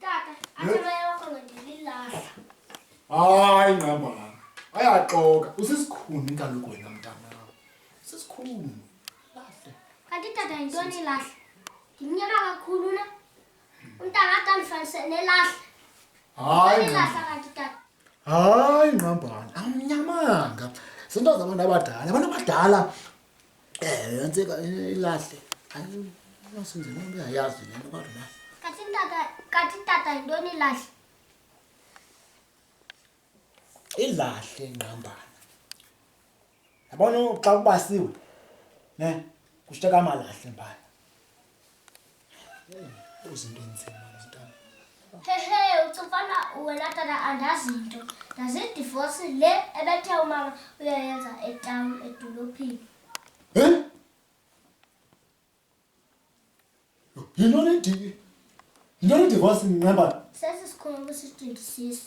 Tata, athebela khona ndililahla. Hayi ngqamba. Ayaxoka. Usisikhuni kaloku wena mntana. Usisikhuni. Lahle. Kanti tata yintoni ilahla? Ndimnyama kakhulu na? Umntana atandifanise nelahla. Hayi. Ilahla kanti tata. Hayi ngqambana. Awunyamanga. Zinto zabantu abadala. Abantu abadala. Yenzeka ilahle. Hayi. Yasenze loo nto uyayazi le nto kodwa. Kanti tata yintoni ilahla? Ilahle ngqambana. Yabona xa kubasiwe ne kushiyeka amalahle mbala. Uzinto enzima zintana. Hehe, utsufana wena tata andazi into. Ndazi divorce le ebethe umama uyayenza etown edolophini. Yintoni divorce ngqambana? Sesisikhona kwisitwenty6.